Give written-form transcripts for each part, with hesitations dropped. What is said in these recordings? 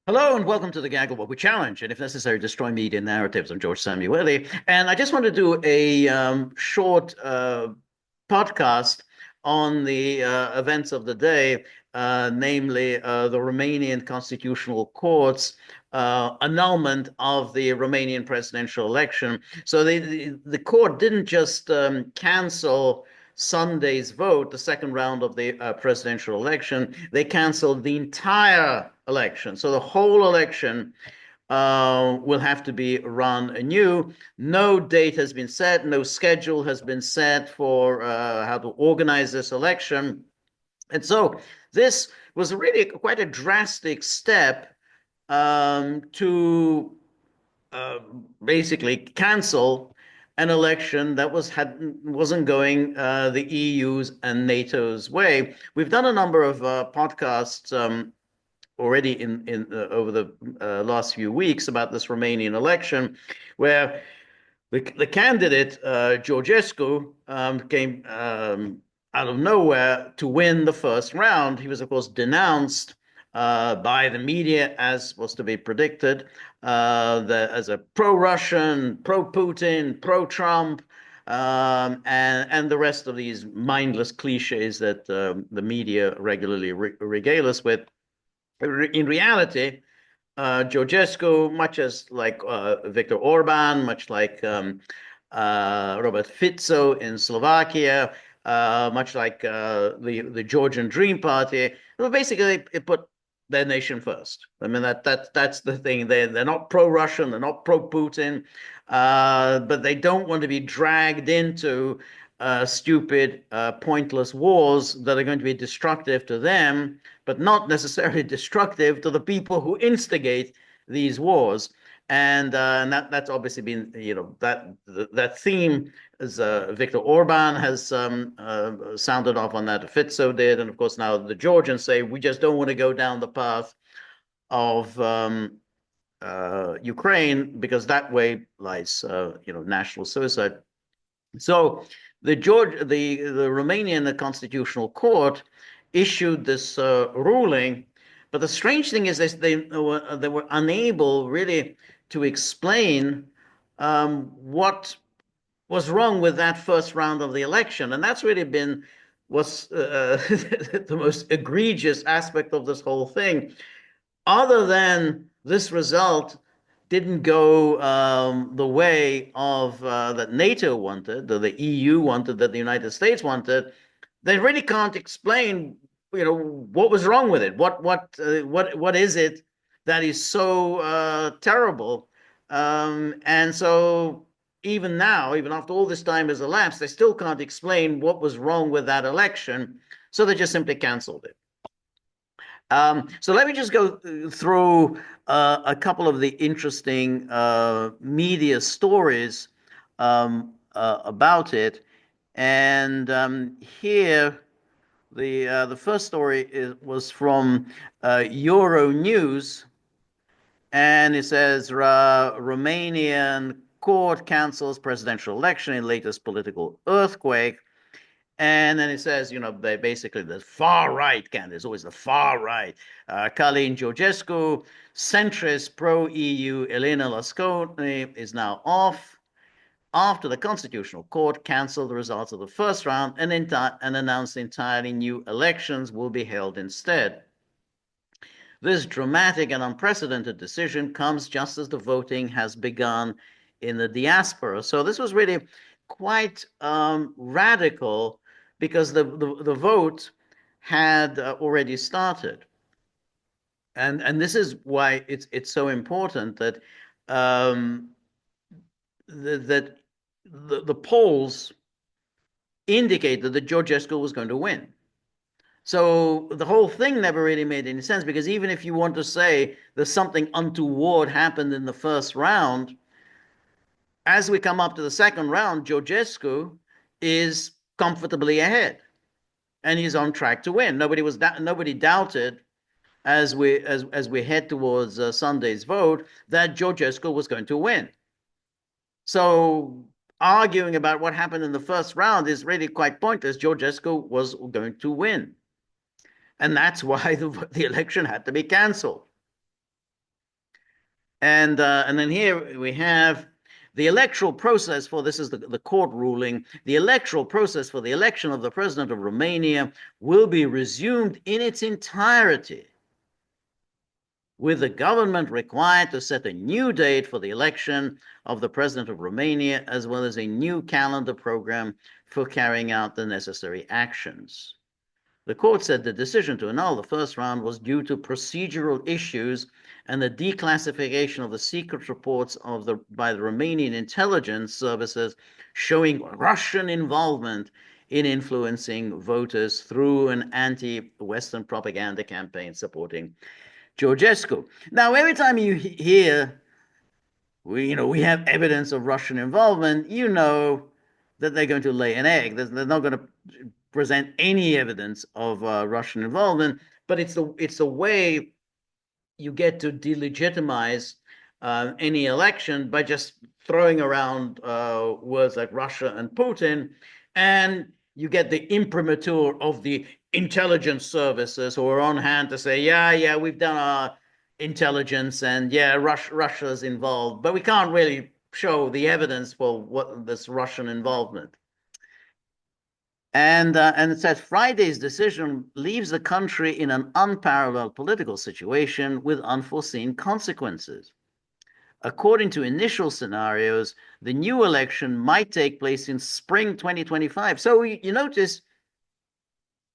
Hello and welcome to the Gaggle What We Challenge, and if necessary, destroy media narratives. I'm George Szamuely, and I just want to do a short podcast on the events of the day, namely the Romanian Constitutional Court's annulment of the Romanian presidential election. So the court didn't just cancel Sunday's vote, the second round of the presidential election. They canceled the entire election. So the whole election will have to be run anew. No date has been set, no schedule has been set for how to organize this election. And so this was really quite a drastic step to basically cancel an election that wasn't going the EU's and NATO's way. We've done a number of podcasts already in over the last few weeks about this Romanian election, where the candidate Georgescu came out of nowhere to win the first round. He was, of course, denounced by the media, as was to be predicted, as a pro-Russian, pro-Putin, pro-Trump, and the rest of these mindless cliches that the media regularly regale us with. In reality, Georgescu, much as like Viktor Orban, much like Robert Fico in Slovakia, much like the Georgian Dream Party, well, basically it put their nation first. I mean that's the thing. They're not pro-Russian, they're not pro-Putin, but they don't want to be dragged into stupid, pointless wars that are going to be destructive to them, but not necessarily destructive to the people who instigate these wars. And that's obviously been, that theme, as Viktor Orban has sounded off on that, Fico did, and of course now the Georgians say we just don't want to go down the path of Ukraine because that way lies, national suicide. So the Romanian Constitutional Court issued this ruling, but the strange thing is they were unable really to explain what was wrong with that first round of the election, and that's really been what's the most egregious aspect of this whole thing. Other than this result didn't go the way of that NATO wanted, that the EU wanted, that the United States wanted, they really can't explain, what was wrong with it. What is it that is so terrible? And so even now, even after all this time has elapsed, they still can't explain what was wrong with that election. So they just simply canceled it. So let me just go through a couple of the interesting media stories about it. And here, the first story was from Euro News, and it says Romanian court cancels presidential election in latest political earthquake. And then it says, they basically the far right candidates, always the far right. Călin Georgescu, centrist pro-EU Elena Lasconi is now off after the Constitutional Court canceled the results of the first round and announced entirely new elections will be held instead. This dramatic and unprecedented decision comes just as the voting has begun in the diaspora. So this was really quite radical because the vote had already started. And this is why it's so important that the polls indicated that Georgescu was going to win. So the whole thing never really made any sense because even if you want to say there's something untoward happened in the first round, as we come up to the second round, Georgescu is comfortably ahead, and he's on track to win. Nobody doubted as we head towards Sunday's vote that Georgescu was going to win. So arguing about what happened in the first round is really quite pointless. Georgescu was going to win, and that's why the election had to be cancelled. And then here we have the electoral process for this is the court ruling. The electoral process for the election of the president of Romania will be resumed in its entirety, with the government required to set a new date for the election of the president of Romania, as well as a new calendar program for carrying out the necessary actions. The court said the decision to annul the first round was due to procedural issues and the declassification of the secret reports by the Romanian intelligence services showing Russian involvement in influencing voters through an anti-Western propaganda campaign supporting Georgescu. Now, every time you hear we have evidence of Russian involvement, you know that they're going to lay an egg. They're not going to present any evidence of Russian involvement, but it's a way you get to delegitimize any election by just throwing around words like Russia and Putin, and you get the imprimatur of the intelligence services who are on hand to say, yeah, we've done our intelligence, and yeah, Russia's involved, but we can't really show the evidence for what this Russian involvement. And it says Friday's decision leaves the country in an unparalleled political situation with unforeseen consequences. According to initial scenarios, the new election might take place in spring 2025. So you notice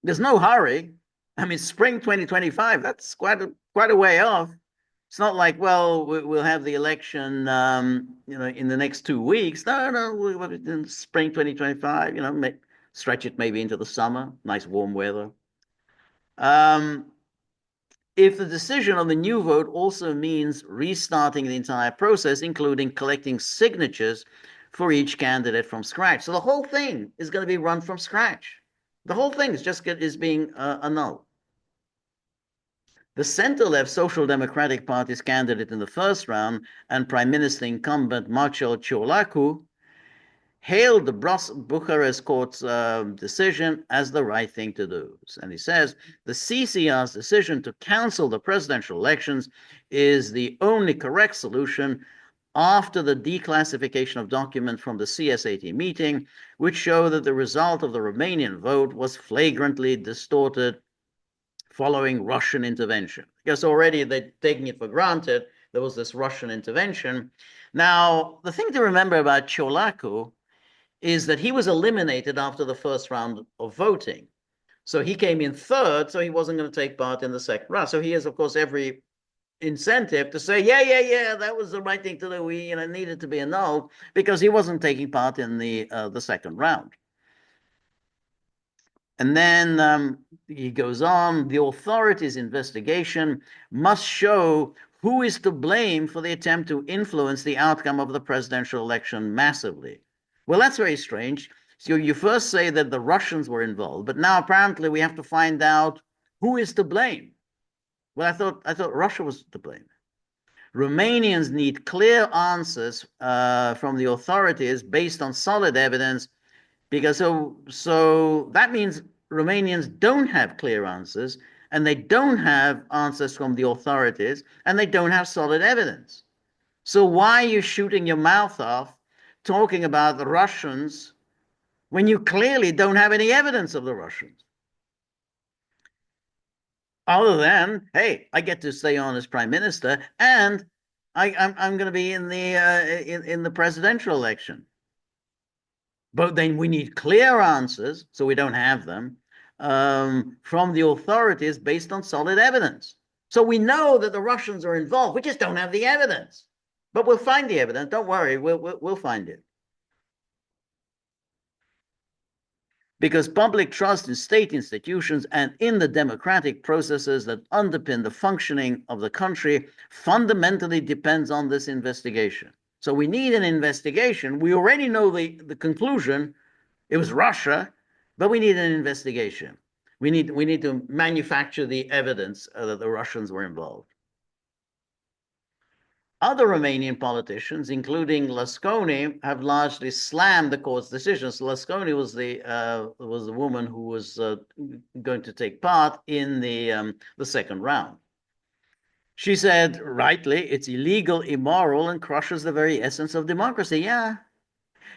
there's no hurry. I mean, spring 2025, that's quite a way off. It's not like, well, we'll have the election, in the next 2 weeks. No, we'll in spring 2025, stretch it maybe into the summer, nice warm weather. If the decision on the new vote also means restarting the entire process, including collecting signatures for each candidate from scratch. So the whole thing is going to be run from scratch. The whole thing is being annulled. The center-left Social Democratic Party's candidate in the first round and Prime Minister incumbent Marcel Ciolacu hailed the Bucharest court's decision as the right thing to do. And he says the CCR's decision to cancel the presidential elections is the only correct solution after the declassification of documents from the CSAT meeting, which show that the result of the Romanian vote was flagrantly distorted following Russian intervention. Because already they're taking it for granted there was this Russian intervention. Now, the thing to remember about Ciolacu is that he was eliminated after the first round of voting. So he came in third, so he wasn't going to take part in the second round. So he has, of course, every incentive to say, yeah, that was the right thing to do. We needed to be annulled because he wasn't taking part in the second round. And then he goes on, the authorities' investigation must show who is to blame for the attempt to influence the outcome of the presidential election massively. Well, that's very strange. So you first say that the Russians were involved, but now apparently we have to find out who is to blame. Well, I thought Russia was to blame. Romanians need clear answers from the authorities based on solid evidence, because so that means Romanians don't have clear answers, and they don't have answers from the authorities, and they don't have solid evidence. So why are you shooting your mouth off talking about the Russians when you clearly don't have any evidence of the Russians? Other than, hey, I get to stay on as prime minister, and I'm going to be in the presidential election. But then we need clear answers, so we don't have them, from the authorities based on solid evidence. So we know that the Russians are involved. We just don't have the evidence. But we'll find the evidence. Don't worry, we'll find it. Because public trust in state institutions and in the democratic processes that underpin the functioning of the country fundamentally depends on this investigation. So we need an investigation. We already know the conclusion. It was Russia, but we need an investigation. We need to manufacture the evidence that the Russians were involved. Other Romanian politicians, including Lasconi, have largely slammed the court's decisions. Lasconi was the woman who was going to take part in the second round. She said, rightly, it's illegal, immoral, and crushes the very essence of democracy. Yeah.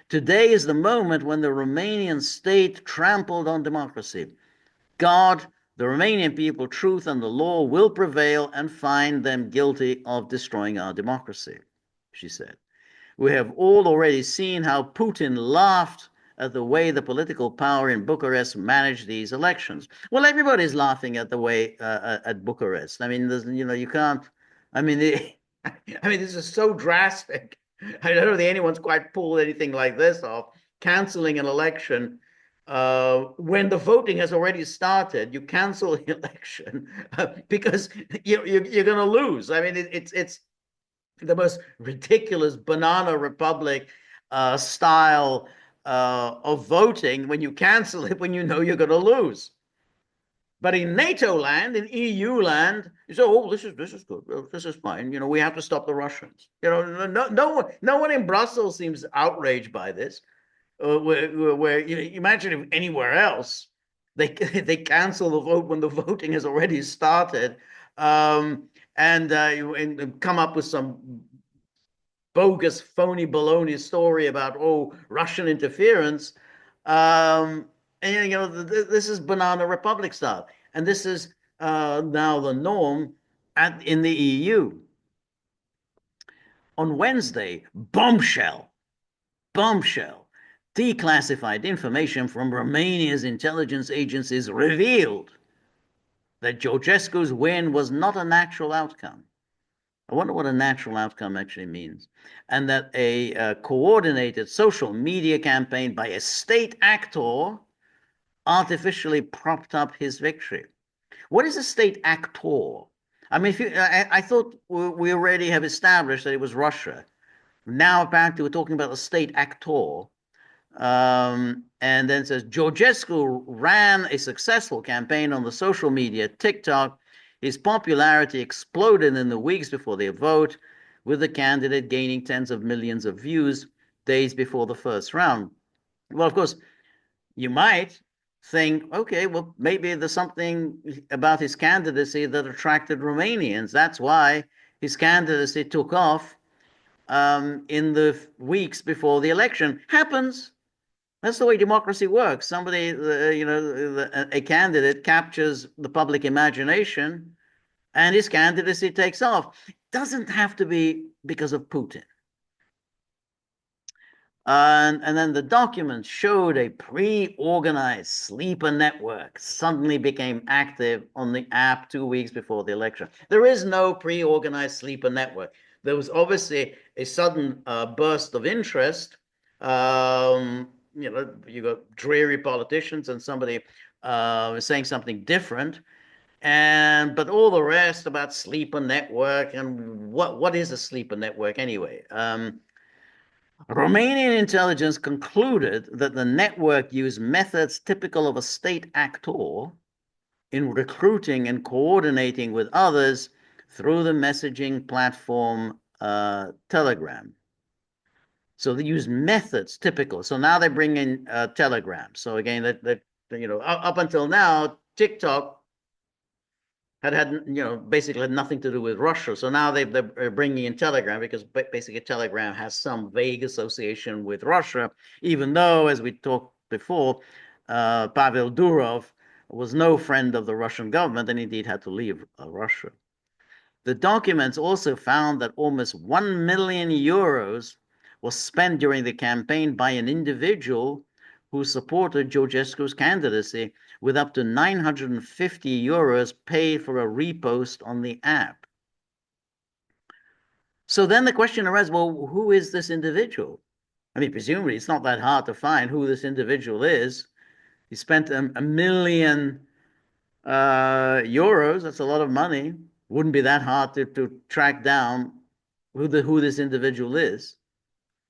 Today is the moment when the Romanian state trampled on democracy. God, the Romanian people, truth, and the law will prevail and find them guilty of destroying our democracy, she said. We have all already seen how Putin laughed at the way the political power in Bucharest managed these elections. Well, everybody's laughing at the way at Bucharest. I mean, you can't. I mean, I mean, this is so drastic. I don't think anyone's quite pulled anything like this off. Canceling an election when the voting has already started, you cancel the election because you're going to lose. I mean, it's the most ridiculous banana republic style of voting when you cancel it when you know you're going to lose. But in NATO land, in EU land, you say, "Oh, this is good. This is fine. You know, we have to stop the Russians." You know, no one in Brussels seems outraged by this. Where you know, imagine if anywhere else they cancel the vote when the voting has already started, and come up with some bogus, phony, baloney story about Russian interference. And you know, this is banana republic style, and this is now the norm in the EU. On Wednesday, bombshell, declassified information from Romania's intelligence agencies revealed that Georgescu's win was not a natural outcome. I wonder what a natural outcome actually means. And that a coordinated social media campaign by a state actor artificially propped up his victory. What is a state actor? I mean, I thought we already have established that it was Russia. Now, apparently, we're talking about the state actor. And then it says Georgescu ran a successful campaign on the social media TikTok. His popularity exploded in the weeks before the vote, with the candidate gaining tens of millions of views days before the first round. Well, of course, you might think, okay, well, maybe there's something about his candidacy that attracted Romanians. That's why his candidacy took off in the weeks before the election. Happens. That's the way democracy works. Somebody, a candidate captures the public imagination and his candidacy takes off. It doesn't have to be because of Putin. And then the documents showed a pre-organized sleeper network suddenly became active on the app 2 weeks before the election. There is no pre-organized sleeper network. There was obviously a sudden burst of interest. You know, you got dreary politicians and somebody saying something different. But all the rest about sleeper network and what is a sleeper network anyway? Romanian intelligence concluded that the network used methods typical of a state actor in recruiting and coordinating with others through the messaging platform Telegram. So they use methods typical. So now they bring in Telegram. So again, that you know, up until now, TikTok had basically had nothing to do with Russia. So now they're bringing in Telegram because basically Telegram has some vague association with Russia, even though, as we talked before, Pavel Durov was no friend of the Russian government and indeed had to leave Russia. The documents also found that almost 1 million euros was spent during the campaign by an individual who supported Georgescu's candidacy, with up to 950 euros paid for a repost on the app. So then the question arises, well, who is this individual? I mean, presumably it's not that hard to find who this individual is. He spent a million euros. That's a lot of money. Wouldn't be that hard to track down who this individual is.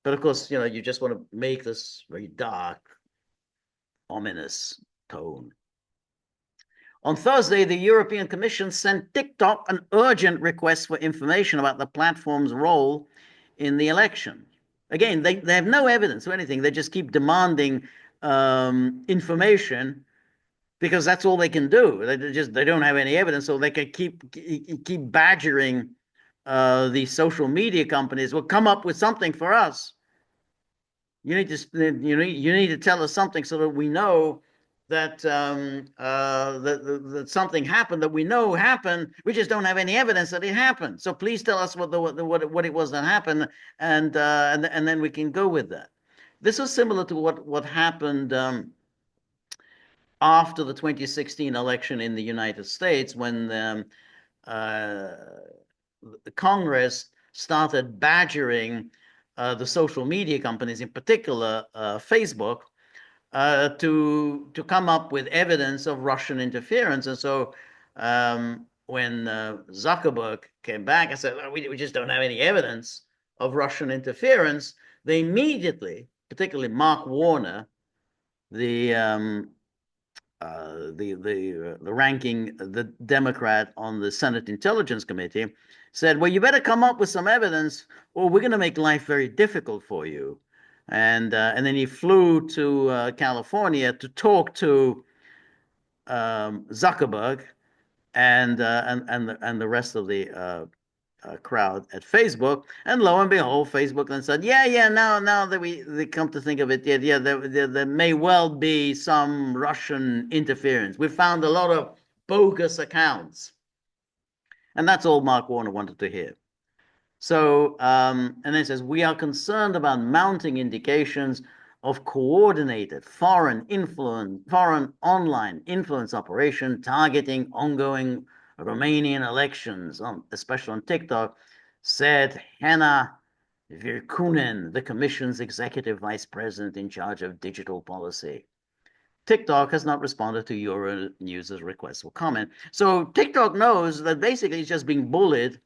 But of course, you know, you just want to make this very dark, ominous tone. On Thursday, the European Commission sent TikTok an urgent request for information about the platform's role in the election. Again, they have no evidence or anything. They just keep demanding information because that's all they can do. They don't have any evidence, so they can keep badgering these social media companies. Well, come up with something for us. You need to tell us something so that we know that that something happened that we know happened. We just don't have any evidence that it happened. So please tell us what it was that happened, and then we can go with that. This was similar to what happened after the 2016 election in the United States, when uh, the Congress started badgering the social media companies, in particular Facebook, to come up with evidence of Russian interference. And so when Zuckerberg came back and said, "Oh, we just don't have any evidence of Russian interference," they immediately, particularly Mark Warner, the the Democrat on the Senate Intelligence Committee, said, "Well, you better come up with some evidence, or we're going to make life very difficult for you." And then he flew to California to talk to Zuckerberg and the rest of the crowd at Facebook, and lo and behold, Facebook then said, "Yeah, now that they come to think of it, yeah, there may well be some Russian interference. We found a lot of bogus accounts," and that's all Mark Warner wanted to hear. So, and then it says, "We are concerned about mounting indications of coordinated foreign online influence operation targeting ongoing Romanian elections, especially on TikTok," said Hanna Virkunen, the Commission's executive vice president in charge of digital policy. TikTok has not responded to Euronews's request for comment. So TikTok knows that basically it's just being bullied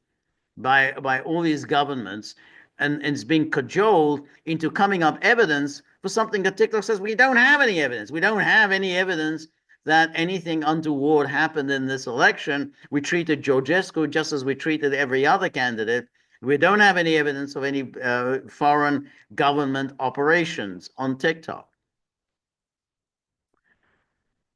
by all these governments, and it's being cajoled into coming up evidence for something that TikTok says we don't have any evidence. We don't have any evidence that anything untoward happened in this election. We treated Georgescu just as we treated every other candidate. We don't have any evidence of any foreign government operations on TikTok.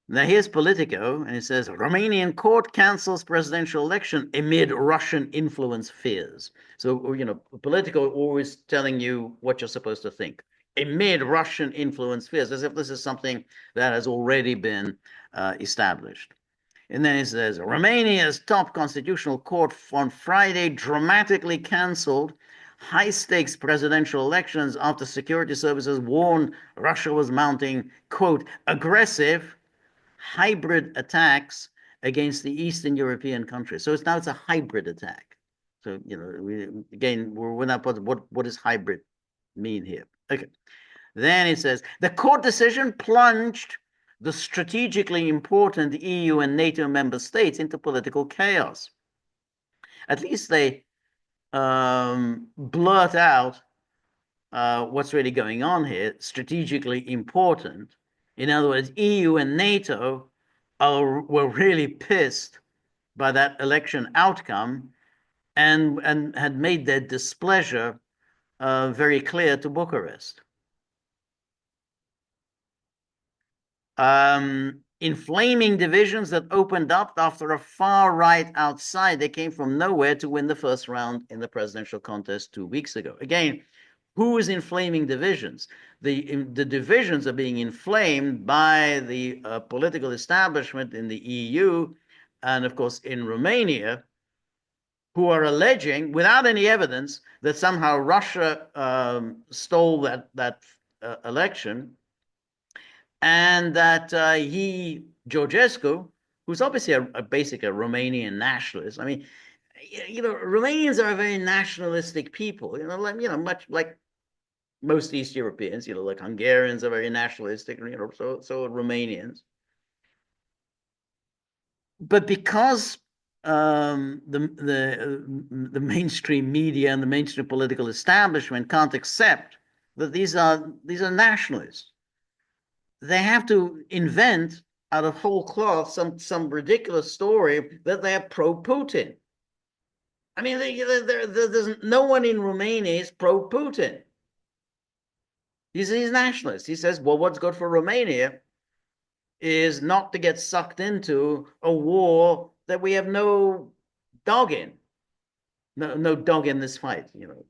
Now here's Politico, and it says, "Romanian court cancels presidential election amid Russian influence fears." So, Politico always telling you what you're supposed to think. Amid Russian influence fears, as if this is something that has already been established. And then it says, "Romania's top constitutional court on Friday dramatically canceled high-stakes presidential elections after security services warned Russia was mounting, quote, aggressive hybrid attacks against the Eastern European countries." So it's a hybrid attack. So, we're not what does hybrid mean here? Okay. Then it says, "The court decision plunged the strategically important EU and NATO member states into political chaos." At least they blurt out what's really going on here, strategically important. In other words, EU and NATO were really pissed by that election outcome, and had made their displeasure very clear to Bucharest. Inflaming divisions that opened up after a far right outside. They came from nowhere to win the first round in the presidential contest 2 weeks ago. Again, who is inflaming divisions? The divisions are being inflamed by the political establishment in the EU and, of course, in Romania, who are alleging, without any evidence, that somehow Russia stole that election, and that Georgescu, who's obviously basically a Romanian nationalist. I mean, Romanians are a very nationalistic people. Much like most East Europeans. Like Hungarians are very nationalistic. So are Romanians. But because the mainstream media and the mainstream political establishment can't accept that these are nationalists, they have to invent out of whole cloth some ridiculous story that they're pro-Putin. I mean, there's no one in Romania is pro-Putin. He's nationalist. He says, well, what's good for Romania is not to get sucked into a war that we have no dog in, no dog in this fight, you know.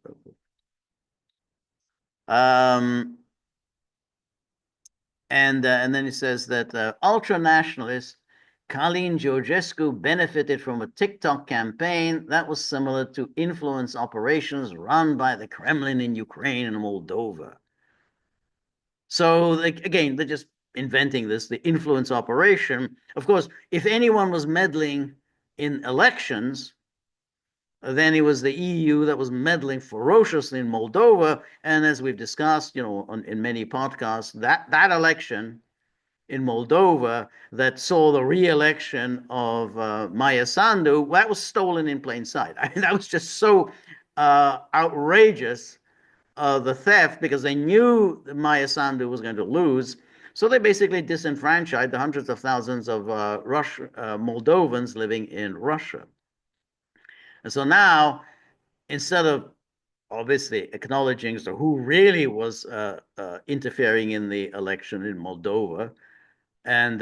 And then he says that ultra nationalist Călin Georgescu benefited from a TikTok campaign that was similar to influence operations run by the Kremlin in Ukraine and Moldova. So again, they're just inventing this, the influence operation. Of course, if anyone was meddling in elections, then it was the EU that was meddling ferociously in Moldova. And as we've discussed, in many podcasts, that election in Moldova that saw the re-election of Maya Sandu, that was stolen in plain sight. I mean, that was just so outrageous, the theft, because they knew that Maya Sandu was going to lose. So they basically disenfranchised the hundreds of thousands of Moldovans living in Russia. And so now, instead of obviously acknowledging who really was interfering in the election in Moldova, and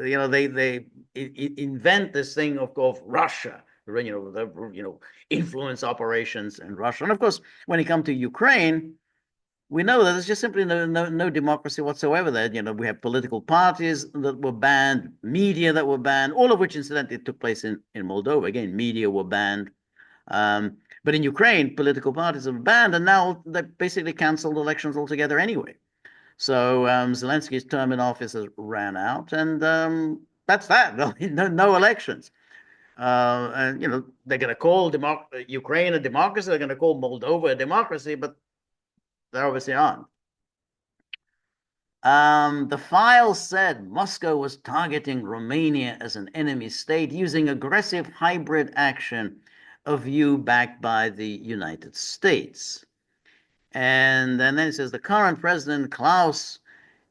they invent this thing of Russia, influence operations in Russia. And of course, when it comes to Ukraine, we know that there's just simply no democracy whatsoever there. We have political parties that were banned, media that were banned, all of which incidentally took place in Moldova. Again, media were banned. But in Ukraine, political parties are banned, and now they basically canceled elections altogether anyway. So Zelensky's term in office has ran out, and that's that. No elections. And they're going to call Ukraine a democracy. They're going to call Moldova a democracy, but they obviously aren't. The file said Moscow was targeting Romania as an enemy state using aggressive hybrid action, a view backed by the United States. And then it says the current president, Klaus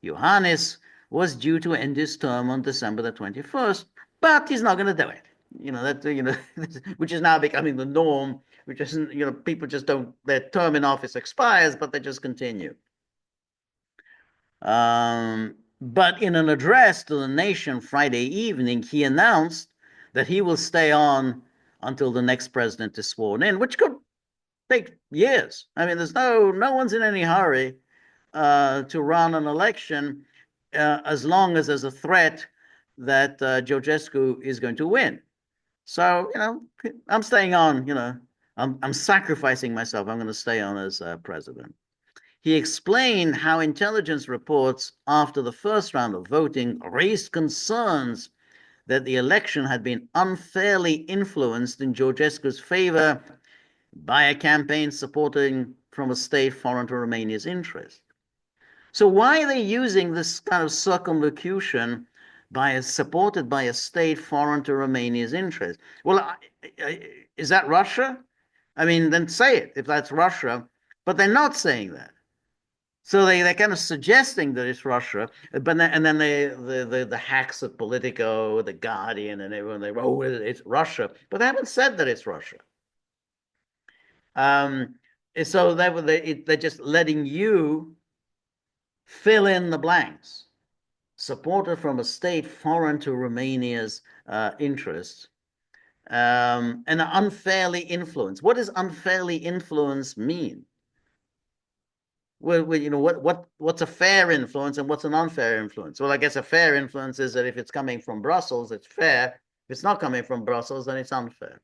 Iohannis, was due to end his term on December the 21st, but he's not going to do it. Which is now becoming the norm, which isn't, people just don't, their term in office expires, but they just continue. But in an address to the nation Friday evening, he announced that he will stay on until the next president is sworn in, which could take years. I mean, there's no one's in any hurry to run an election as long as there's a threat that Georgescu is going to win. So, I'm staying on, I'm sacrificing myself. I'm going to stay on as president. He explained how intelligence reports after the first round of voting raised concerns that the election had been unfairly influenced in Georgescu's favor by a campaign supporting from a state foreign to Romania's interest. So why are they using this kind of circumlocution supported by a state foreign to Romania's interest? Well, is that Russia? I mean, then say it if that's Russia, but they're not saying that. So they're kind of suggesting that it's Russia, but then the hacks at Politico, the Guardian, and everyone, it's Russia, but they haven't said that it's Russia. So they're just letting you fill in the blanks. Supported from a state foreign to Romania's interests, and unfairly influenced. What does unfairly influence mean? Well, what's a fair influence and what's an unfair influence? Well, I guess a fair influence is that if it's coming from Brussels, it's fair. If it's not coming from Brussels, then it's unfair.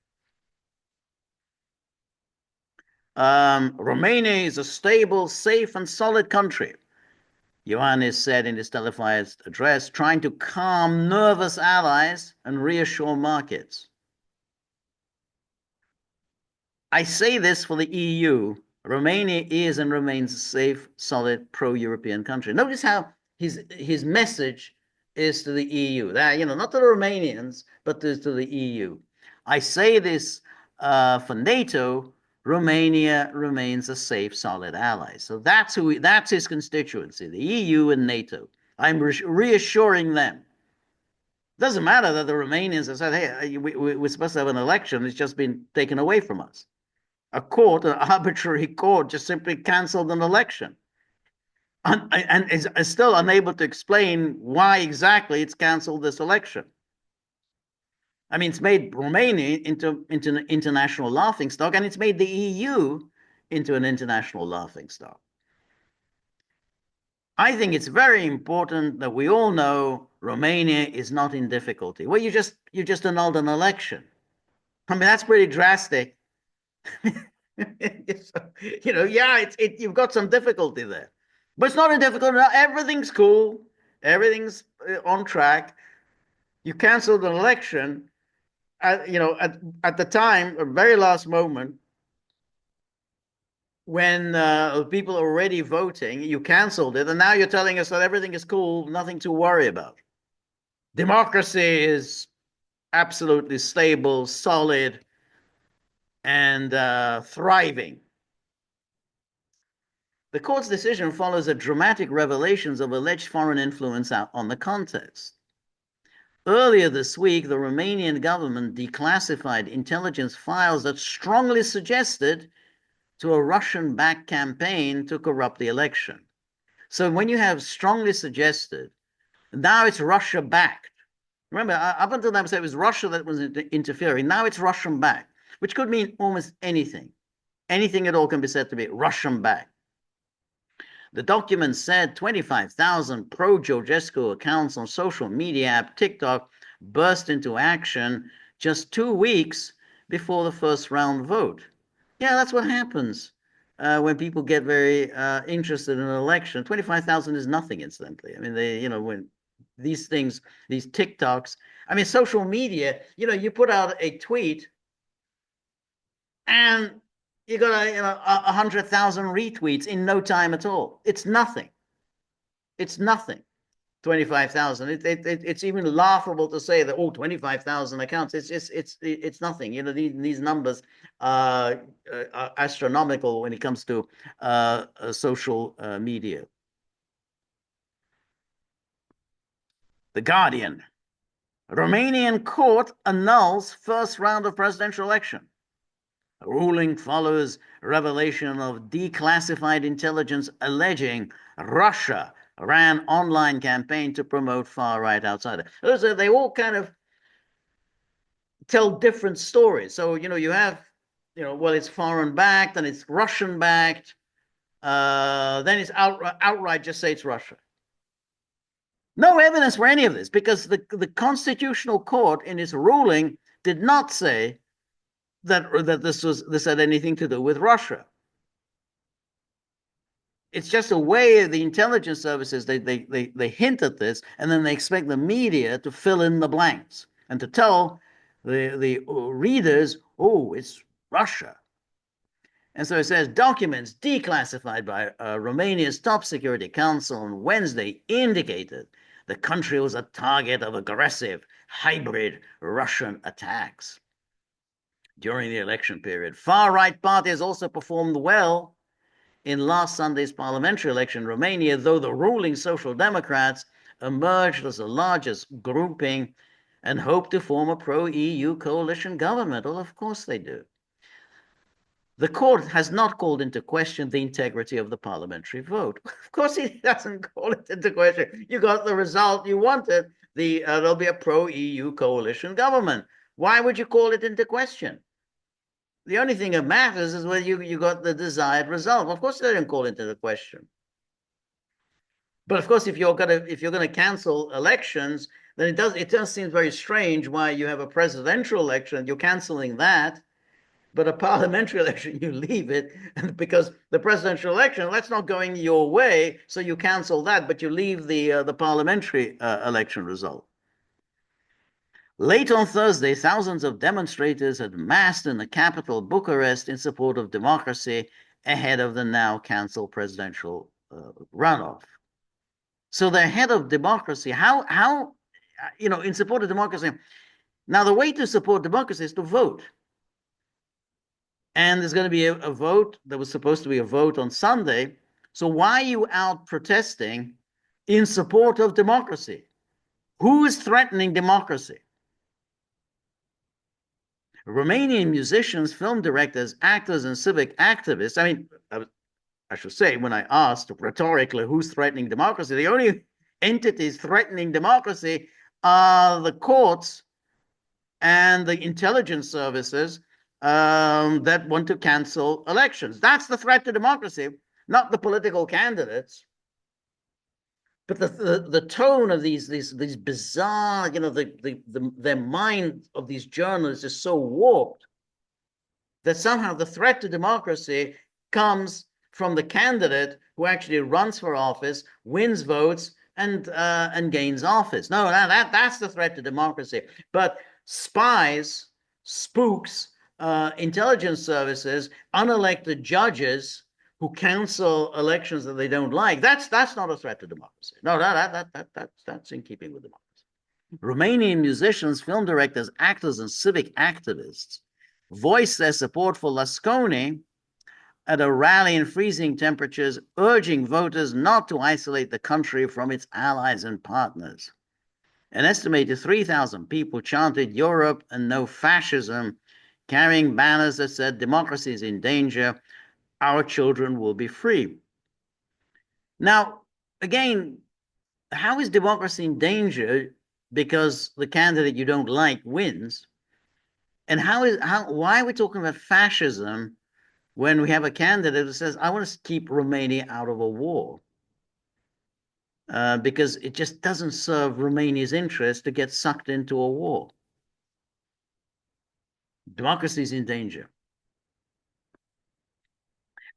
Romania is a stable, safe, and solid country, Iohannis said in his televised address, trying to calm nervous allies and reassure markets. I say this for the EU. Romania is and remains a safe, solid, pro-European country. Notice how his message is to the EU. That, not to the Romanians, but to the EU. I say this for NATO. Romania remains a safe, solid ally. So that's his constituency, the EU and NATO. I'm reassuring them. Doesn't matter that the Romanians have said, hey, we're supposed to have an election. It's just been taken away from us. An arbitrary court, just simply canceled an election. and is still unable to explain why exactly it's canceled this election. I mean, it's made Romania into an international laughingstock, and it's made the EU into an international laughingstock. I think it's very important that we all know Romania is not in difficulty. Well, you just annulled an election. I mean, that's pretty drastic. Yeah, you've got some difficulty there, but it's not a difficulty. Everything's cool. Everything's on track. You canceled an election at the time, a very last moment, when people are already voting, you canceled it, and now you're telling us that everything is cool, nothing to worry about. Democracy is absolutely stable, solid, and thriving. The court's decision follows a dramatic revelations of alleged foreign influence on the contest. Earlier this week, the Romanian government declassified intelligence files that strongly suggested to a Russian-backed campaign to corrupt the election. So when you have strongly suggested, now it's Russia-backed. Remember, up until that it was Russia that was interfering. Now it's Russian-backed, which could mean almost anything. Anything at all can be said to be Russian-backed. The document said 25,000 pro-Georgescu accounts on social media app TikTok burst into action just 2 weeks before the first round vote. Yeah, that's what happens when people get very interested in an election. 25,000 is nothing, incidentally. I mean, when these things, these TikToks, I mean, social media, you put out a tweet and you got 100,000 retweets in no time at all. It's nothing. It's nothing. 25,000. It's even laughable to say that 25,000 accounts. It's nothing. These numbers are astronomical when it comes to social media. The Guardian. Romanian court annuls first round of presidential election. The ruling follows revelation of declassified intelligence alleging Russia ran online campaign to promote far-right outsider. They all kind of tell different stories. So, you have, well, it's foreign-backed, and it's Russian-backed. Then it's outright just say it's Russia. No evidence for any of this, because the Constitutional Court in its ruling did not say that this had anything to do with Russia. It's just a way the intelligence services, they hint at this, and then they expect the media to fill in the blanks and to tell the readers, oh, it's Russia. And so it says documents declassified by Romania's top security council on Wednesday indicated the country was a target of aggressive hybrid Russian attacks during the election period. Far-right parties also performed well in last Sunday's parliamentary election in Romania, though the ruling Social Democrats emerged as the largest grouping and hope to form a pro-EU coalition government. Well, of course they do. The court has not called into question the integrity of the parliamentary vote. Of course it doesn't call it into question. You got the result you wanted. There'll be a pro-EU coalition government. Why would you call it into question? The only thing that matters is whether you got the desired result. Of course, they don't call it into question. But of course, if you're gonna cancel elections, then it does seem very strange why you have a presidential election, you're canceling that, but a parliamentary election, you leave it, because the presidential election, that's not going your way, so you cancel that, but you leave the parliamentary election result. Late on Thursday, thousands of demonstrators had massed in the capital, Bucharest, in support of democracy ahead of the now cancelled presidential runoff. So the head of democracy, how in support of democracy. Now, the way to support democracy is to vote. And there's going to be a vote. There was supposed to be a vote on Sunday. So why are you out protesting in support of democracy? Who is threatening democracy? Romanian musicians, film directors, actors, and civic activists. I mean, I should say, when I asked rhetorically who's threatening democracy, the only entities threatening democracy are the courts and the intelligence services that want to cancel elections. That's the threat to democracy, not the political candidates. But the tone of these bizarre, their mind of these journalists is so warped that somehow the threat to democracy comes from the candidate who actually runs for office, wins votes, and gains office. No, that's the threat to democracy. But spies, spooks, intelligence services, unelected judges who cancel elections that they don't like, that's not a threat to democracy. No, that's in keeping with democracy. Romanian musicians, film directors, actors, and civic activists voiced their support for Lasconi at a rally in freezing temperatures, urging voters not to isolate the country from its allies and partners. An estimated 3,000 people chanted Europe and no fascism, carrying banners that said democracy is in danger, our children will be free. Now, again, how is democracy in danger because the candidate you don't like wins? And why are we talking about fascism when we have a candidate who says, I want to keep Romania out of a war? Because it just doesn't serve Romania's interest to get sucked into a war. Democracy is in danger.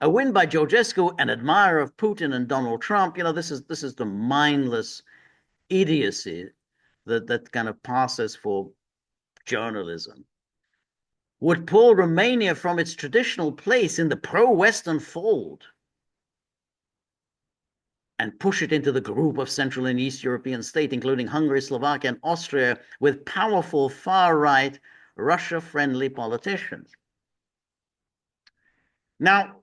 A win by Georgescu, an admirer of Putin and Donald Trump. This is the mindless idiocy that kind of passes for journalism. Would pull Romania from its traditional place in the pro-Western fold and push it into the group of Central and East European states, including Hungary, Slovakia, and Austria, with powerful far-right, Russia-friendly politicians. Now,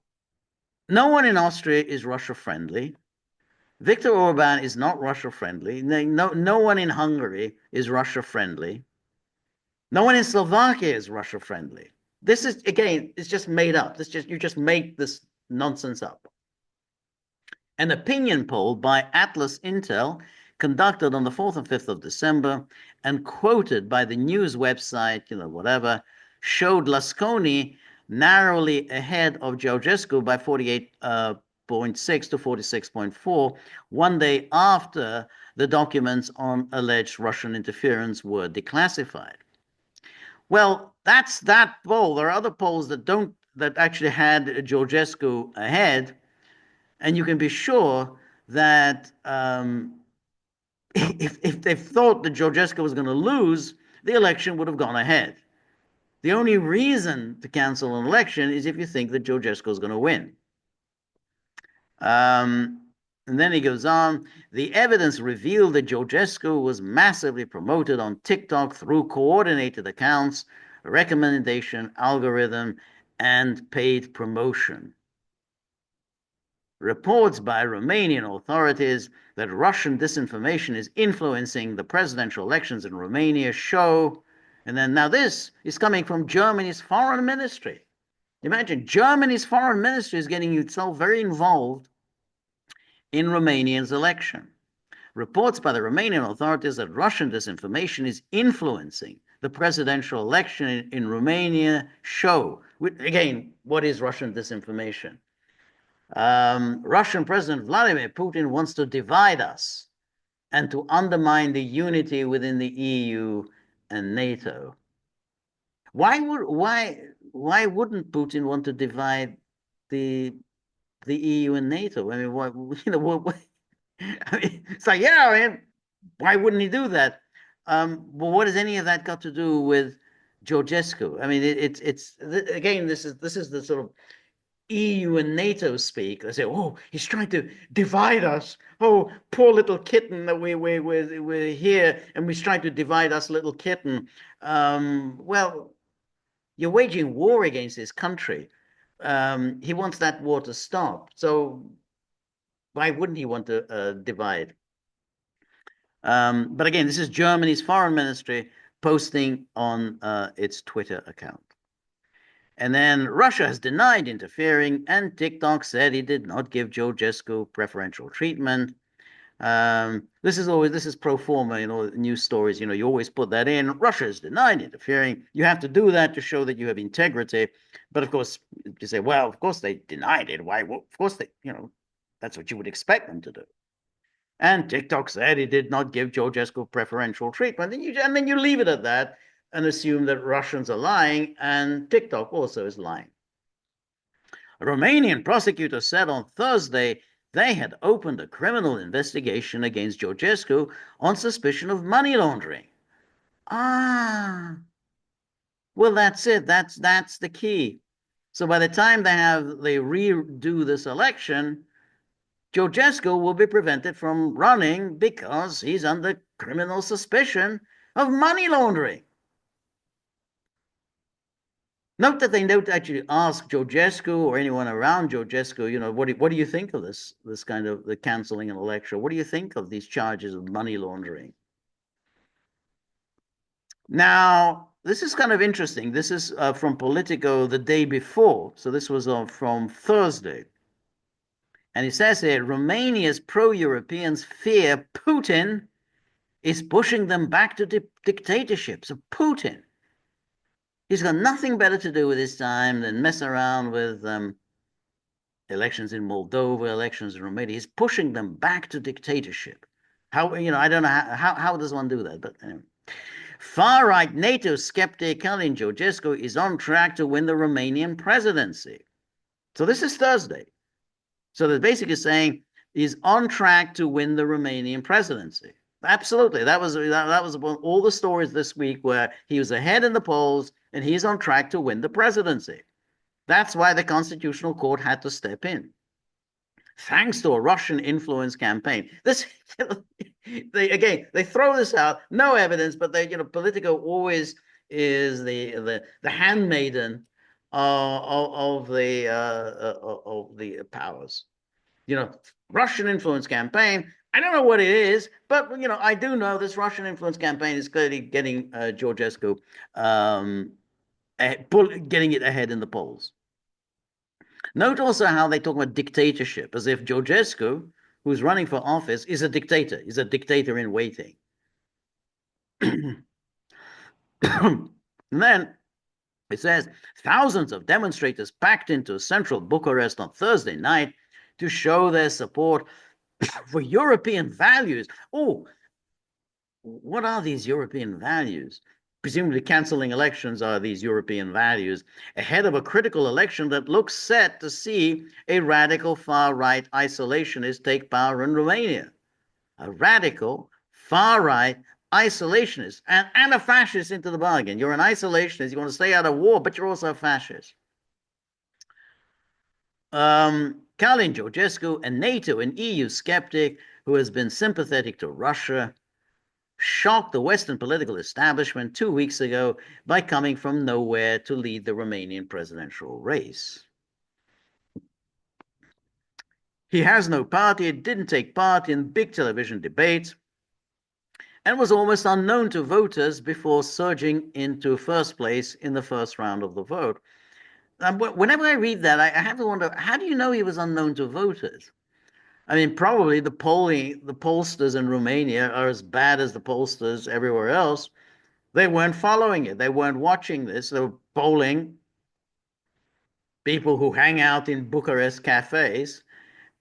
no one in Austria is Russia-friendly. Viktor Orban is not Russia-friendly. No one in Hungary is Russia-friendly. No one in Slovakia is Russia-friendly. This is, again, it's just made up. You just make this nonsense up. An opinion poll by Atlas Intel, conducted on the 4th and 5th of December and quoted by the news website, whatever, showed Lasconi narrowly ahead of Georgescu by 48.6 to 46.4, one day after the documents on alleged Russian interference were declassified. Well, that's that poll. There are other polls that actually had Georgescu ahead, and you can be sure that if they thought that Georgescu was going to lose, the election would have gone ahead. The only reason to cancel an election is if you think that Georgescu is going to win. And then he goes on, the evidence revealed that Georgescu was massively promoted on TikTok through coordinated accounts, recommendation, algorithm, and paid promotion. Reports by Romanian authorities that Russian disinformation is influencing the presidential elections in Romania show, and then now this is coming from Germany's foreign ministry. Imagine Germany's foreign ministry is getting itself very involved in Romania's election. Reports by the Romanian authorities that Russian disinformation is influencing the presidential election in Romania show. Again, what is Russian disinformation? Russian President Vladimir Putin wants to divide us and to undermine the unity within the EU and NATO. Why wouldn't Putin want to divide the EU and NATO? I mean, I mean, it's like, yeah, I mean, why wouldn't he do that? But what has any of that got to do with Georgescu? I mean, it's again, this is the sort of EU and NATO speak. They say, oh, he's trying to divide us. Oh, poor little kitten that we're here, and he's trying to divide us, little kitten. Well, you're waging war against his country. He wants that war to stop. So why wouldn't he want to divide? But again, this is Germany's foreign ministry posting on its Twitter account. And then Russia has denied interfering, and TikTok said he did not give Georgescu preferential treatment. This is pro forma, news stories. You always put that in. Russia has denied interfering. You have to do that to show that you have integrity. But of course, you say, well, of course they denied it. Why? Well, of course they, that's what you would expect them to do. And TikTok said he did not give Georgescu preferential treatment. And then you leave it at that and assume that Russians are lying and TikTok also is lying. A Romanian prosecutor said on Thursday they had opened a criminal investigation against Georgescu on suspicion of money laundering. Well, that's it. That's the key. So by the time they redo this election, Georgescu will be prevented from running because he's under criminal suspicion of money laundering. Note that they don't actually ask Georgescu or anyone around Georgescu, what do you think of this kind of the canceling an election? What do you think of these charges of money laundering? Now, this is kind of interesting. This is from Politico the day before. So this was from Thursday. And it says here, Romania's pro-Europeans fear Putin is pushing them back to dictatorship. So Putin, he's got nothing better to do with his time than mess around with elections in Moldova, elections in Romania. He's pushing them back to dictatorship. How, I don't know how does one do that, but anyway. Far-right NATO skeptic Calin Georgescu is on track to win the Romanian presidency. So this is Thursday. So they're basically saying he's on track to win the Romanian presidency. Absolutely. That was all the stories this week where he was ahead in the polls and he's on track to win the presidency. That's why the Constitutional Court had to step in. Thanks to a Russian influence campaign. They throw this out, no evidence, but Politico always is the handmaiden of the powers. Russian influence campaign. I don't know what it is, but I do know this Russian influence campaign is clearly getting Georgescu, getting it ahead in the polls. Note also how they talk about dictatorship, as if Georgescu, who's running for office, is a dictator. He's a dictator in waiting. And then it says thousands of demonstrators packed into central Bucharest on Thursday night to show their support for European values. Oh, what are these European values? Presumably cancelling elections are these European values ahead of a critical election that looks set to see a radical far-right isolationist take power in Romania. A radical far-right isolationist and a fascist into the bargain. You're an isolationist, you want to stay out of war, but you're also a fascist. Calin Georgescu, a NATO and EU skeptic who has been sympathetic to Russia, shocked the Western political establishment 2 weeks ago by coming from nowhere to lead the Romanian presidential race. He has no party, didn't take part in big television debates, and was almost unknown to voters before surging into first place in the first round of the vote. Whenever I read that, I have to wonder, how do you know he was unknown to voters? I mean, probably the pollsters in Romania are as bad as the pollsters everywhere else. They weren't following it. They weren't watching this. They were polling people who hang out in Bucharest cafes,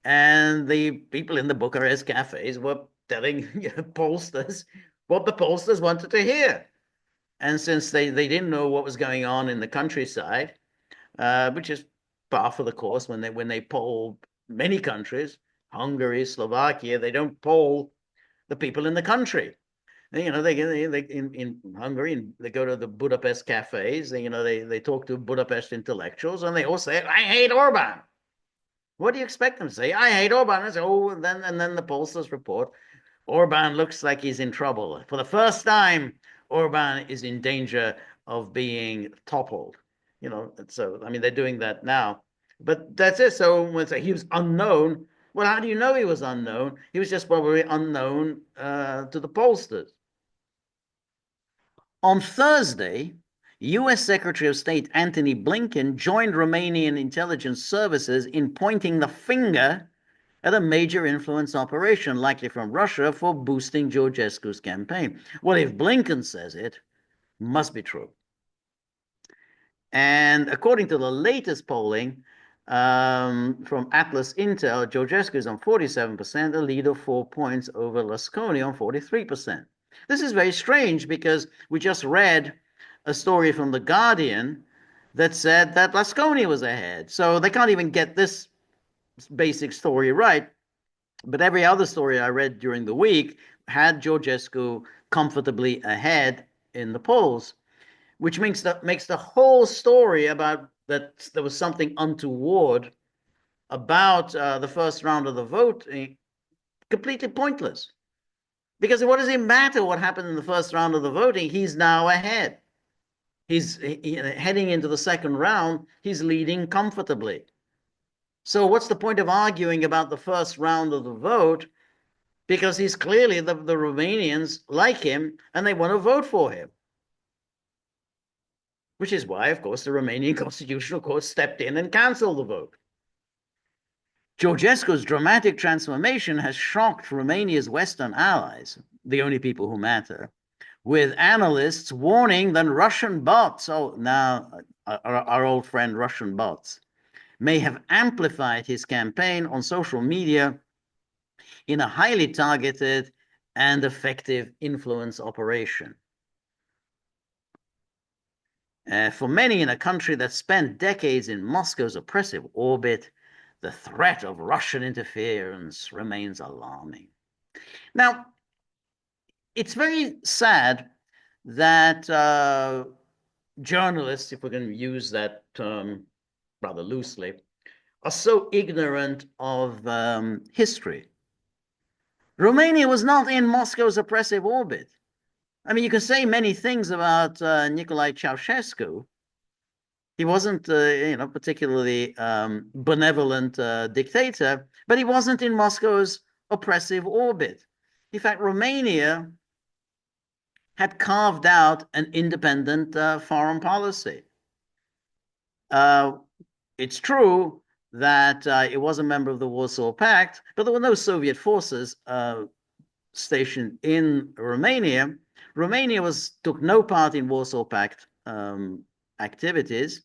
and the people in the Bucharest cafes were telling pollsters what the pollsters wanted to hear. And since they didn't know what was going on in the countryside, which is par for the course when they poll many countries, Hungary, Slovakia, they don't poll the people in the country. They in Hungary, and they go to the Budapest cafes. They talk to Budapest intellectuals, and they all say, "I hate Orban." What do you expect them to say? I hate Orban. I say, oh, and then the pollsters report, Orban looks like he's in trouble. For the first time, Orban is in danger of being toppled. So I mean, they're doing that now. But that's it. So when he was unknown, well, how do you know he was unknown? He was just probably unknown to the pollsters. On Thursday, U.S. Secretary of State Antony Blinken joined Romanian intelligence services in pointing the finger at a major influence operation, likely from Russia, for boosting Georgescu's campaign. Well, if Blinken says it, must be true. And according to the latest polling from Atlas Intel, Georgescu is on 47%, a lead of 4 points over Lasconi on 43%. This is very strange because we just read a story from The Guardian that said that Lasconi was ahead. So they can't even get this basic story right. But every other story I read during the week had Georgescu comfortably ahead in the polls, which makes the whole story about that there was something untoward about the first round of the voting completely pointless. Because what does it matter what happened in the first round of the voting? He's now ahead. He's heading into the second round. He's leading comfortably. So what's the point of arguing about the first round of the vote? Because he's clearly the Romanians like him and they want to vote for him. Which is why, of course, the Romanian Constitutional Court stepped in and canceled the vote. Georgescu's dramatic transformation has shocked Romania's Western allies, the only people who matter, with analysts warning that Russian bots, oh, now our old friend Russian bots, may have amplified his campaign on social media in a highly targeted and effective influence operation. For many in a country that spent decades in Moscow's oppressive orbit, the threat of Russian interference remains alarming. Now, it's very sad that journalists, if we're going to use that term rather loosely, are so ignorant of history. Romania was not in Moscow's oppressive orbit. I mean, you can say many things about Nicolae Ceausescu. He wasn't, particularly benevolent dictator, but he wasn't in Moscow's oppressive orbit. In fact, Romania had carved out an independent foreign policy. It's true that it was a member of the Warsaw Pact, but there were no Soviet forces stationed in Romania. Romania took no part in Warsaw Pact activities.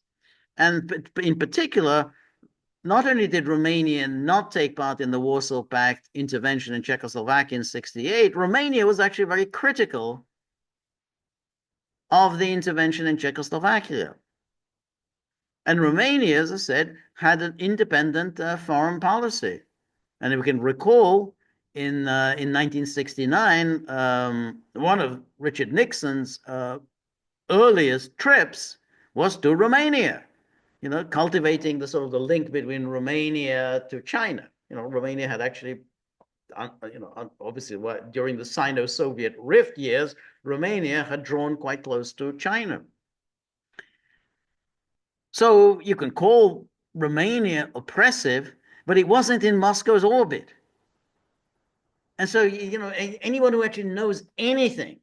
And in particular, not only did Romania not take part in the Warsaw Pact intervention in Czechoslovakia in 1968, Romania was actually very critical of the intervention in Czechoslovakia. And Romania, as I said, had an independent foreign policy. And if we can recall, in 1969, one of Richard Nixon's earliest trips was to Romania, cultivating the sort of the link between Romania to China. Romania had actually, obviously during the Sino-Soviet rift years, Romania had drawn quite close to China. So you can call Romania oppressive, but it wasn't in Moscow's orbit. And so, anyone who actually knows anything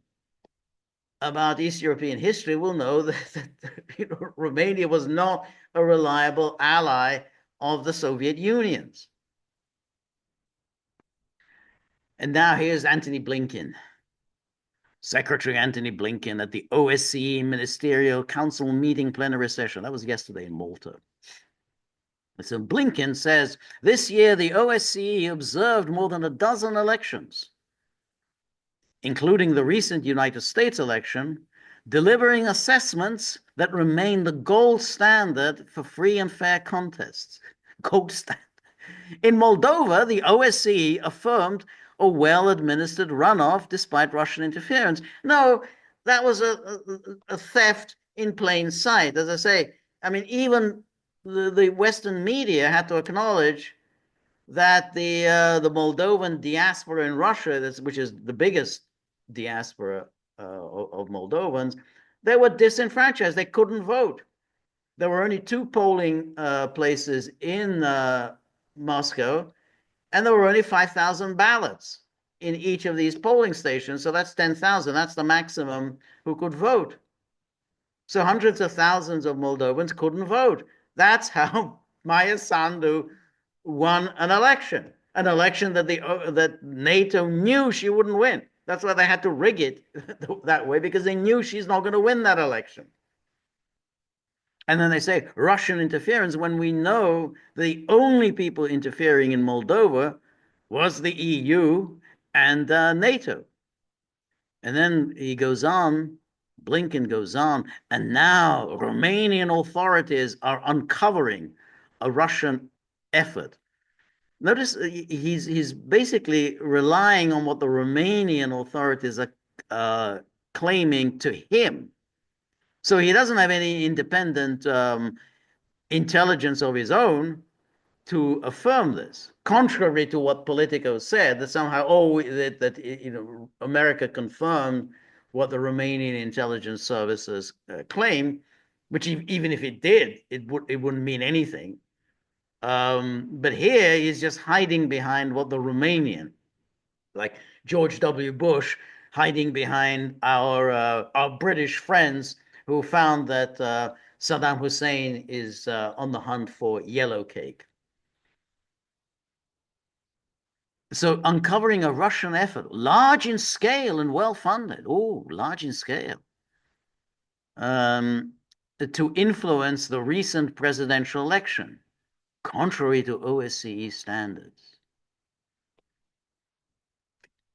about East European history will know that Romania was not a reliable ally of the Soviet Union. And now here's Antony Blinken. Secretary Antony Blinken at the OSCE Ministerial Council meeting plenary session. That was yesterday in Malta. So Blinken says, this year the OSCE observed more than a dozen elections, including the recent United States election, delivering assessments that remain the gold standard for free and fair contests. Gold standard. In Moldova, the OSCE affirmed a well-administered runoff despite Russian interference. No, that was a theft in plain sight. As I say, I mean, even the Western media had to acknowledge that the Moldovan diaspora in Russia, which is the biggest diaspora of Moldovans, they were disenfranchised. They couldn't vote. There were only 2 polling places in Moscow, and there were only 5,000 ballots in each of these polling stations. So that's 10,000. That's the maximum who could vote. So hundreds of thousands of Moldovans couldn't vote. That's how Maya Sandu won an election that that NATO knew she wouldn't win. That's why they had to rig it that way, because they knew she's not going to win that election. And then they say Russian interference when we know the only people interfering in Moldova was the EU and NATO. And then he goes on, Blinken goes on, and now Romanian authorities are uncovering a Russian effort. Notice he's basically relying on what the Romanian authorities are claiming to him. So he doesn't have any independent intelligence of his own to affirm this, contrary to what Politico said, that somehow, America confirmed what the Romanian intelligence services claim, which even if it did, it wouldn't mean anything. But here he's just hiding behind what the Romanian, like George W. Bush, hiding behind our British friends who found that Saddam Hussein is on the hunt for yellow cake. So uncovering a Russian effort, large in scale and well-funded, large in scale, to influence the recent presidential election, contrary to OSCE standards.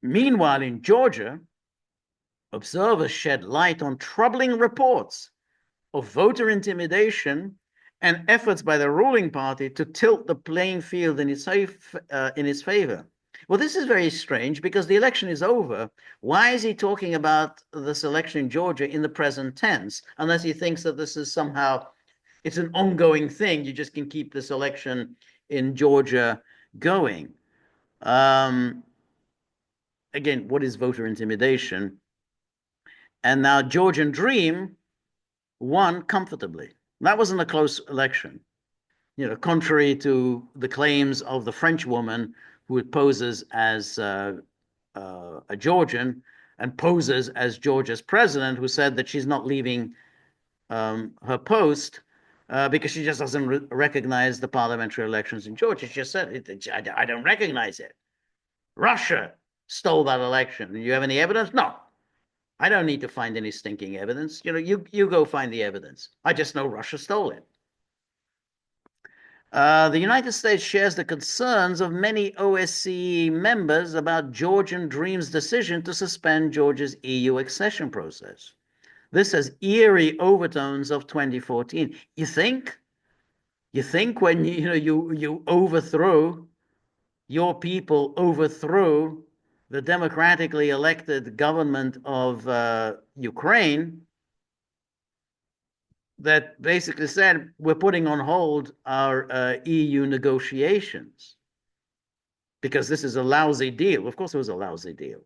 Meanwhile, in Georgia, observers shed light on troubling reports of voter intimidation and efforts by the ruling party to tilt the playing field in its favor. Well, this is very strange because the election is over. Why is he talking about this election in Georgia in the present tense, unless he thinks that this is somehow, it's an ongoing thing. You just can keep this election in Georgia going. Again, what is voter intimidation? And now Georgian Dream won comfortably. That wasn't a close election. Contrary to the claims of the French woman who poses as a Georgian and poses as Georgia's president, who said that she's not leaving her post because she just doesn't recognize the parliamentary elections in Georgia. She just said, I don't recognize it. Russia stole that election. You have any evidence? No. I don't need to find any stinking evidence. You go find the evidence. I just know Russia stole it. The United States shares the concerns of many OSCE members about Georgian Dream's decision to suspend Georgia's EU accession process. This has eerie overtones of 2014. You think when you overthrow, your people overthrow the democratically elected government of Ukraine, that basically said, we're putting on hold our EU negotiations because this is a lousy deal. Of course, it was a lousy deal.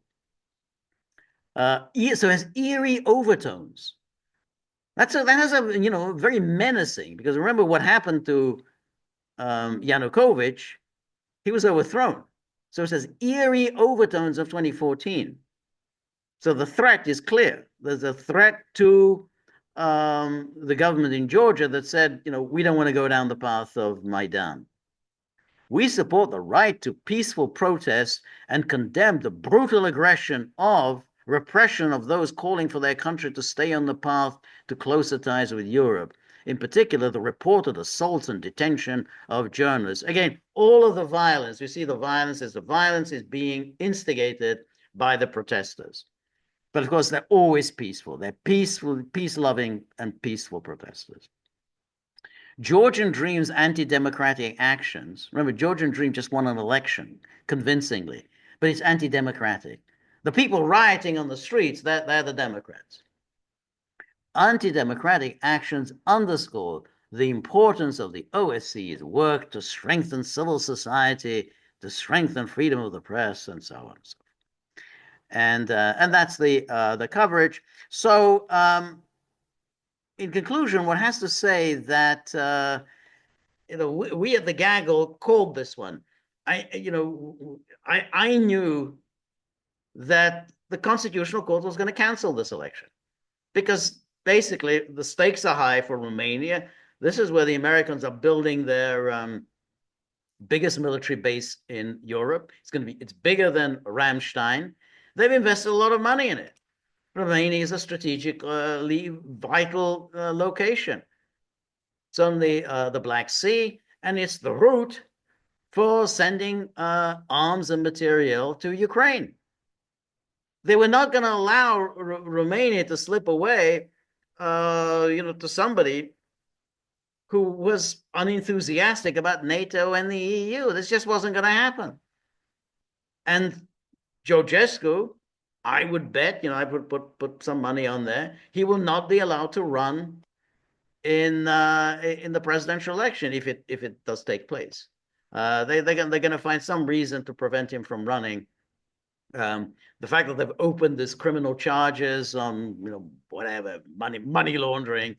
So it has eerie overtones. That has a very menacing, because remember what happened to Yanukovych. He was overthrown. So it has eerie overtones of 2014. So the threat is clear. There's a threat to the government in Georgia that said, we don't want to go down the path of Maidan. We support the right to peaceful protest and condemn the brutal aggression of repression of those calling for their country to stay on the path to closer ties with Europe. In particular, the reported assaults and detention of journalists. Again, all of the violence, we see the violence is being instigated by the protesters. But of course, they're always peaceful. They're peaceful, peace-loving, and peaceful protesters. Georgian Dream's anti-democratic actions, remember, Georgian Dream just won an election convincingly, but it's anti-democratic. The people rioting on the streets, they're the Democrats. Anti-democratic actions underscore the importance of the OSCE's work to strengthen civil society, to strengthen freedom of the press, and so on and so forth. And that's the coverage. So in conclusion, one has to say that we at the Gaggle called this one. I knew that the Constitutional Court was going to cancel this election because basically the stakes are high for Romania. This is where the Americans are building their biggest military base in Europe. It's bigger than Ramstein. They've invested a lot of money in it. Romania is a strategically vital location. It's on the Black Sea, and it's the route for sending arms and material to Ukraine. They were not going to allow Romania to slip away, to somebody who was unenthusiastic about NATO and the EU. This just wasn't going to happen. And Georgescu, I would bet, I would put some money on there, he will not be allowed to run in the presidential election if it does take place. They're going to find some reason to prevent him from running. The fact that they've opened this criminal charges on whatever money laundering,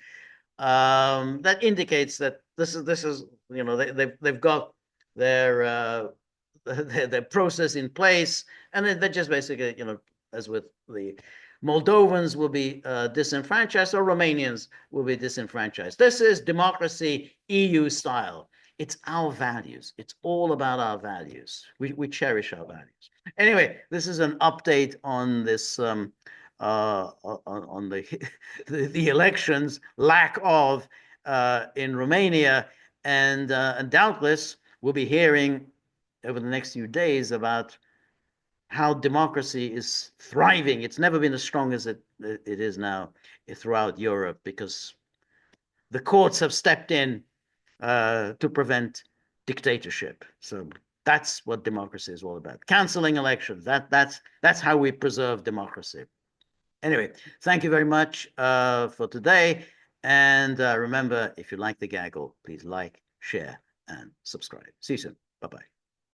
that indicates that this is they've got their process in place, and they're just basically as with the Moldovans will be disenfranchised, or Romanians will be disenfranchised. This is democracy EU style. It's our values. It's all about our values. We cherish our values. Anyway, this is an update on this on the elections, lack of in Romania, and doubtless we'll be hearing over the next few days about how democracy is thriving. It's never been as strong as it is now throughout Europe, because the courts have stepped in to prevent dictatorship. So that's what democracy is all about. Canceling elections. That's how we preserve democracy. Anyway, thank you very much for today. And remember, if you like the gaggle, please like, share, and subscribe. See you soon. Bye-bye.